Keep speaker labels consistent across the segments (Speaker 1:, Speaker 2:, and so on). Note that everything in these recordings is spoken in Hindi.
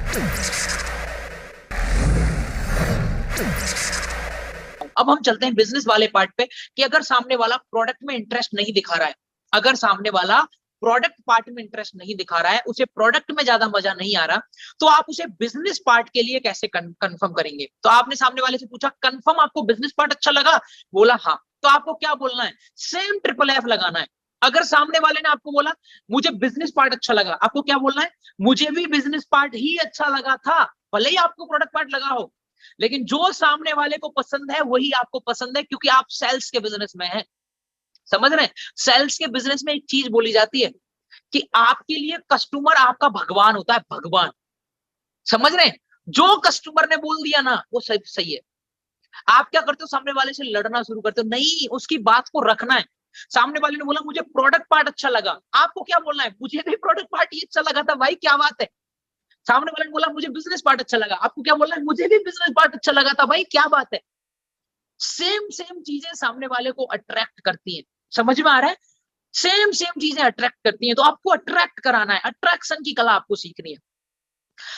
Speaker 1: अब हम चलते हैं बिजनेस वाले पार्ट पे कि अगर सामने वाला प्रोडक्ट में इंटरेस्ट नहीं दिखा रहा है, अगर सामने वाला प्रोडक्ट पार्ट में इंटरेस्ट नहीं दिखा रहा है, उसे प्रोडक्ट में ज्यादा मजा नहीं आ रहा, तो आप उसे बिजनेस पार्ट के लिए कैसे कंफर्म करेंगे? तो आपने सामने वाले से पूछा कंफर्म आपको बिजनेस पार्ट अच्छा लगा, बोला हाँ, तो आपको क्या बोलना है? सेम ट्रिपल एफ लगाना है। अगर सामने वाले ने आपको बोला मुझे बिजनेस पार्ट अच्छा लगा, आपको क्या बोलना है? मुझे भी बिजनेस पार्ट ही अच्छा लगा था, भले ही आपको प्रोडक्ट पार्ट लगा हो, लेकिन जो सामने वाले को पसंद है वही आपको पसंद है, क्योंकि आप सेल्स के बिजनेस में हैं। समझ रहे हैं? सेल्स के बिजनेस में एक चीज बोली जाती है कि आपके लिए कस्टमर आपका भगवान होता है, भगवान। समझ रहे हैं? जो कस्टमर ने बोल दिया ना वो सही सही है। आप क्या करते हो? सामने वाले से लड़ना शुरू करते हो? नहीं, उसकी बात को रखना है। सामने वाले ने बोला मुझे प्रोडक्ट पार्ट अच्छा लगा, आपको क्या बोलना है? मुझे भी प्रोडक्ट पार्ट ही अच्छा लगा था भाई, क्या बात है। सामने वाले ने बोला मुझे बिजनेस पार्ट अच्छा लगा, आपको क्या बोलना है? मुझे भी बिजनेस पार्ट अच्छा लगा था भाई, क्या बात है। सेम सेम चीजें सामने वाले को अट्रैक्ट करती हैं। समझ में आ रहा है? सेम सेम चीजें अट्रैक्ट करती हैं, तो आपको अट्रैक्ट कराना है, अट्रैक्शन की कला आपको सीखनी है।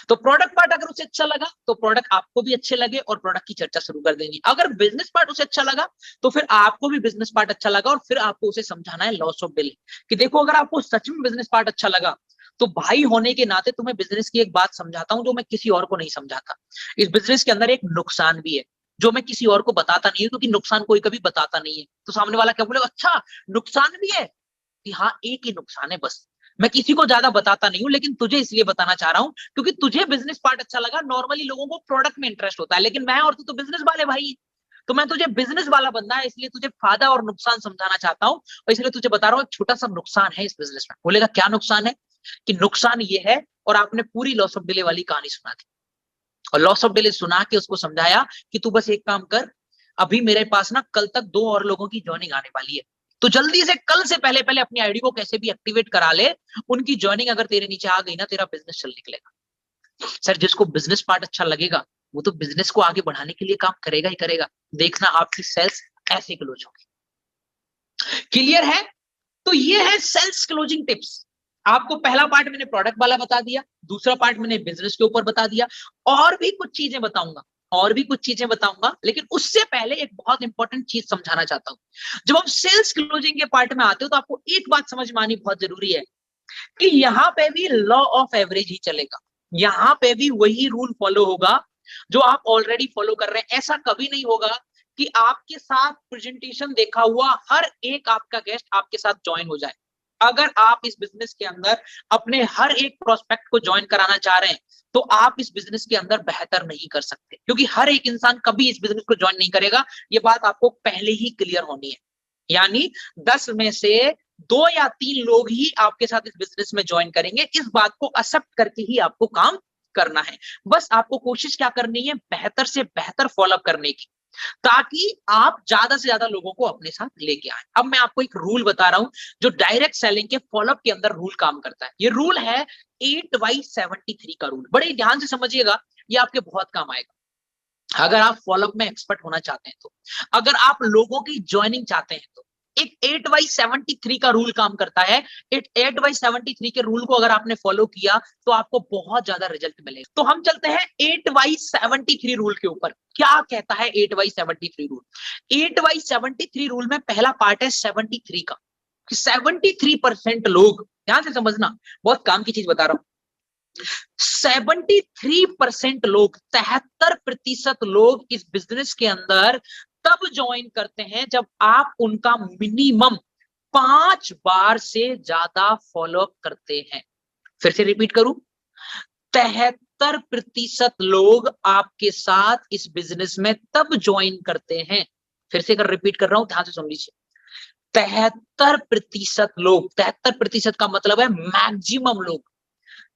Speaker 1: तो प्रोडक्ट पार्ट अगर उसे अच्छा लगा तो प्रोडक्ट आपको भी अच्छे लगे और प्रोडक्ट की चर्चा शुरू कर देंगे। अगर बिजनेस पार्ट उसे अच्छा लगा तो फिर आपको भी बिजनेस पार्ट अच्छा लगा, और फिर आपको उसे समझाना है लॉस ऑफ डील कि देखो अगर आपको सच में बिजनेस पार्ट अच्छा लगा तो भाई होने के नाते तुम्हें बिजनेस की एक बात समझाता हूं जो मैं किसी और को नहीं समझाता। इस बिजनेस के अंदर एक नुकसान भी है जो मैं किसी और को बताता नहीं हूं, क्योंकि नुकसान कोई कभी बताता नहीं है। तो सामने वाला क्या बोले, अच्छा नुकसान भी है? कि हाँ, एक ही नुकसान है बस, मैं किसी को ज्यादा बताता नहीं हूं, लेकिन तुझे इसलिए बताना चाह रहा हूं क्योंकि तुझे बिजनेस पार्ट अच्छा लगा। नॉर्मली लोगों को प्रोडक्ट में इंटरेस्ट होता है, लेकिन मैं और तू तो बिजनेस वाले भाई, तो मैं तुझे बिजनेस वाला बंदा है, इसलिए तुझे फायदा और नुकसान समझाना चाहता हूं, और इसलिए तुझे बता रहा हूं एक छोटा सा नुकसान है इस बिजनेस में। बोलेगा क्या नुकसान है? कि नुकसान ये है, और आपने पूरी लॉस ऑफ डिले वाली कहानी सुना थी, और लॉस ऑफ डिले सुना के उसको समझाया कि तू बस एक काम कर, अभी मेरे पास ना कल तक 2 और लोगों की ज्वाइनिंग आने वाली है, तो जल्दी से कल से पहले पहले अपनी आईडी को कैसे भी एक्टिवेट करा ले, उनकी ज्वाइनिंग अगर तेरे नीचे आ गई ना, तेरा बिजनेस चल निकलेगा। सर जिसको बिजनेस पार्ट अच्छा लगेगा वो तो बिजनेस को आगे बढ़ाने के लिए काम करेगा ही करेगा। देखना आपकी सेल्स ऐसे क्लोज होगी। क्लियर है? तो ये है सेल्स क्लोजिंग टिप्स। आपको पहला पार्ट मैंने प्रोडक्ट वाला बता दिया, दूसरा पार्ट मैंने बिजनेस के ऊपर बता दिया, और भी कुछ चीजें बताऊंगा, और भी कुछ चीजें बताऊंगा, लेकिन उससे पहले एक बहुत इंपॉर्टेंट चीज समझाना चाहता हूं। जब आप सेल्स क्लोजिंग के पार्ट में आते हो तो आपको एक बात समझ में आनी बहुत जरूरी है कि यहां पे भी लॉ ऑफ एवरेज ही चलेगा। यहां पे भी वही रूल फॉलो होगा जो आप ऑलरेडी फॉलो कर रहे हैं। ऐसा कभी नहीं होगा कि आपके साथ प्रेजेंटेशन देखा हुआ हर एक आपका गेस्ट आपके साथ ज्वाइन हो जाए। अगर आप इस बिजनेस के अंदर अपने हर एक प्रोस्पेक्ट को ज्वाइन कराना चाह रहे हैं तो आप इस बिजनेस के अंदर बेहतर नहीं कर सकते, क्योंकि हर एक इंसान कभी इस बिजनेस को ज्वाइन नहीं करेगा। ये बात आपको पहले ही क्लियर होनी है। यानी 10 में से 2 या 3 लोग ही आपके साथ इस बिजनेस में ज्वाइन करेंगे। इस बात को एक्सेप्ट करके ही आपको काम करना है। बस आपको कोशिश क्या करनी है? बेहतर से बेहतर फॉलोअप करने की, ताकि आप ज्यादा से ज्यादा लोगों को अपने साथ लेके आए। अब मैं आपको एक रूल बता रहा हूं जो डायरेक्ट सेलिंग के फॉलोअप के अंदर रूल काम करता है। ये रूल है 8x73 का रूल। बड़े ध्यान से समझिएगा, ये आपके बहुत काम आएगा अगर आप फॉलोअप में एक्सपर्ट होना चाहते हैं तो, अगर आप लोगों की ज्वाइनिंग चाहते हैं तो। एक 8x73 का रूल काम करता है। 8x73 के रूल को अगर आपने फॉलो किया तो आपको बहुत ज्यादा रिजल्ट मिलेगा। तो हम चलते हैं 8x73 रूल के ऊपर। क्या कहता है 8x73 रूल? 8x73 रूल में पहला पार्ट है 73 का, कि 73% लोग, ध्यान से समझना, बहुत काम की चीज बता रहा हूं। 73% लोग, 73% लोग इस बिजनेस के अंदर तब ज्वाइन करते हैं जब आप उनका मिनिमम 5 बार से ज्यादा फॉलोअप करते हैं। फिर से रिपीट करूं, 73% लोग आपके साथ इस बिजनेस में तब ज्वाइन करते हैं। फिर से अगर रिपीट कर रहा हूं, ध्यान से सुन लीजिए। 73% लोग, 73% का मतलब है मैक्सिमम लोग,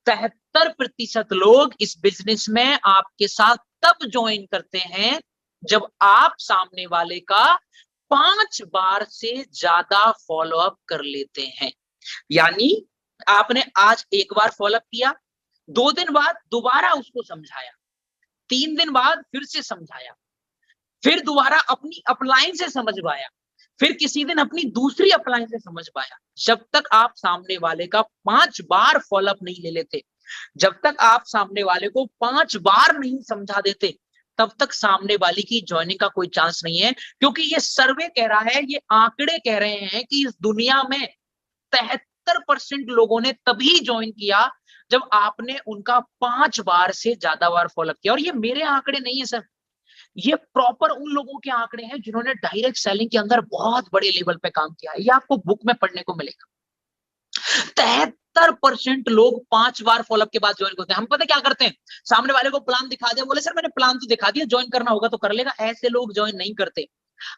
Speaker 1: 73% लोग इस बिजनेस में आपके साथ तब ज्वाइन करते हैं जब आप सामने वाले का 5 बार से ज्यादा फॉलोअप कर लेते हैं। यानी आपने आज एक बार फॉलोअप किया, 2 दिन बाद दोबारा उसको समझाया, 3 दिन बाद फिर से समझाया, फिर दोबारा अपनी अपलाइन से समझ पाया, फिर किसी दिन अपनी दूसरी अपलाइन से समझ पाया। जब तक आप सामने वाले का 5 बार फॉलोअप नहीं ले लेते, जब तक आप सामने वाले को 5 बार नहीं समझा देते, तब तक सामने वाली की ज्वाइनिंग का कोई चांस नहीं है। क्योंकि ये सर्वे कह रहा है, ये आंकड़े कह रहे हैं कि इस दुनिया में 73% लोगों ने तभी ज्वाइन किया जब आपने उनका 5 बार से ज्यादा बार फॉलोअप किया। और ये मेरे आंकड़े नहीं है सर, ये प्रॉपर उन लोगों के आंकड़े हैं जिन्होंने डायरेक्ट सेलिंग के अंदर बहुत बड़े लेवल पे काम किया है। ये आपको बुक में पढ़ने को मिलेगा। 73% लोग 5 बार फॉलोअप के बाद ज्वाइन करते हैं। हम पता क्या करते हैं, सामने वाले को प्लान दिखा दिया, बोले सर मैंने प्लान तो दिखा दिया, ज्वाइन करना होगा तो कर लेगा। ऐसे लोग ज्वाइन नहीं करते।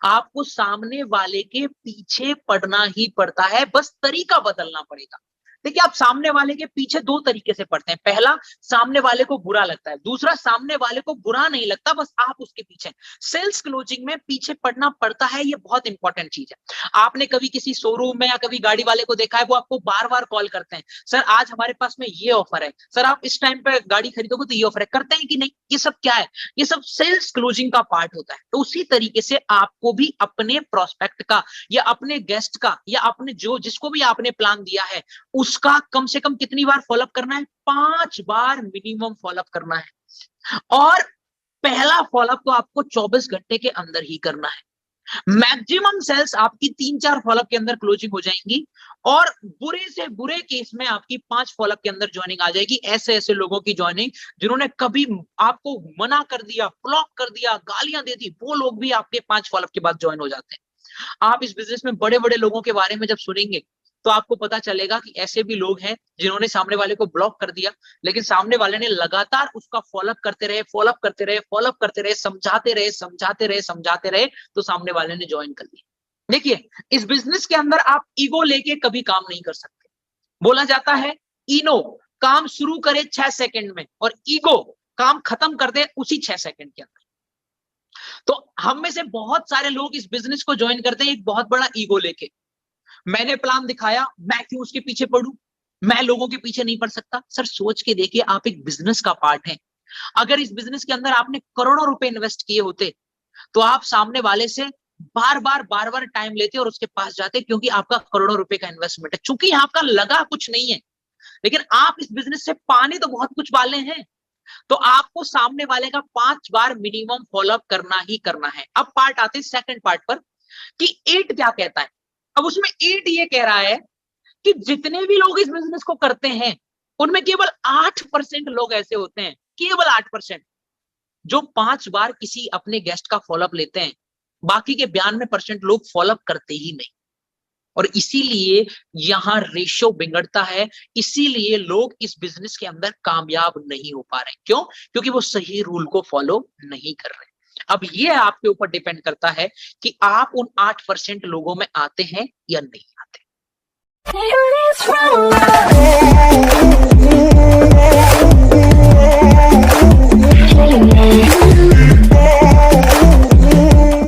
Speaker 1: आपको सामने वाले के पीछे पड़ना ही पड़ता है, बस तरीका बदलना पड़ेगा। देखिए, आप सामने वाले के पीछे 2 तरीके से पड़ते हैं। पहला, सामने वाले को बुरा लगता है। दूसरा, सामने वाले को बुरा नहीं लगता, बस आप उसके पीछे। सेल्स क्लोजिंग में पीछे पड़ना पड़ता है, ये बहुत इंपॉर्टेंट चीज है। आपने कभी किसी शोरूम में या कभी गाड़ी वाले को देखा है, वो आपको बार बार कॉल करते हैं, सर आज हमारे पास में ये ऑफर है, सर आप इस टाइम पे गाड़ी खरीदोगे तो ये ऑफर है। करते हैं कि नहीं? ये सब क्या है? ये सब सेल्स क्लोजिंग का पार्ट होता है। तो उसी तरीके से आपको भी अपने प्रोस्पेक्ट का या अपने गेस्ट का या अपने जिसको भी आपने प्लान दिया है, उसका कम से कम कितनी बार फॉलोअप करना है? 5 बार मिनिमम फॉलोअप करना है। और पहला फॉलोअप तो आपको 24 घंटे के अंदर ही करना है। मैक्सिमम सेल्स आपकी 3-4 फॉलोअप के अंदर क्लोजिंग हो जाएंगी और बुरे से बुरे केस में आपकी 5 फॉलोअप के अंदर ज्वाइनिंग आ जाएगी। ऐसे ऐसे लोगों की ज्वाइनिंग जिन्होंने कभी आपको मना कर दिया, ब्लॉक कर दिया, गालियां दे दी, वो लोग भी आपके 5 फॉलोअप के बाद ज्वाइन हो जाते हैं। आप इस बिजनेस में बड़े बड़े लोगों के बारे में जब सुनेंगे तो आपको पता चलेगा कि ऐसे भी लोग हैं जिन्होंने सामने वाले को ब्लॉक कर दिया, लेकिन सामने वाले ने लगातार उसका फॉलोअप करते रहे, फॉलोअप करते रहे, फॉलोअप करते रहे, समझाते रहे, समझाते रहे, समझाते रहे, तो सामने वाले ने ज्वाइन कर लिया। देखिए, इस बिजनेस के अंदर आप ईगो लेके कभी काम नहीं कर सकते। बोला जाता है इनो काम शुरू करे 6 सेकंड में और ईगो काम खत्म कर दे उसी 6 सेकंड के अंदर। तो हम में से बहुत सारे लोग इस बिजनेस को ज्वाइन करते हैं एक बहुत बड़ा ईगो लेके। मैंने प्लान दिखाया, मैं क्यों उसके पीछे पड़ूं? मैं लोगों के पीछे नहीं पड़ सकता। सर सोच के देखिए, आप एक बिजनेस का पार्ट हैं। अगर इस बिजनेस के अंदर आपने करोड़ों रुपए इन्वेस्ट किए होते तो आप सामने वाले से बार बार टाइम लेते और उसके पास जाते, क्योंकि आपका करोड़ों रुपए का इन्वेस्टमेंट है। चूंकि आपका लगा कुछ नहीं है, लेकिन आप इस बिजनेस से पाने तो बहुत कुछ वाले हैं, तो आपको सामने वाले का 5 बार मिनिमम फॉलोअप करना ही करना है। अब पार्ट आते हैं सेकंड पार्ट पर कि 8 क्या कहता है। अब उसमें 8 ये कह रहा है कि जितने भी लोग इस बिजनेस को करते हैं उनमें केवल 8% लोग ऐसे होते हैं, केवल 8%, जो 5 बार किसी अपने गेस्ट का फॉलोअप लेते हैं। बाकी के 92% लोग फॉलोअप करते ही नहीं। और इसीलिए यहां रेशो बिगड़ता है, इसीलिए लोग इस बिजनेस के अंदर कामयाब नहीं हो पा रहे। क्यों? क्योंकि वो सही रूल को फॉलो नहीं कर रहे। अब ये आपके ऊपर डिपेंड करता है कि आप उन 8% लोगों में आते हैं या नहीं आते।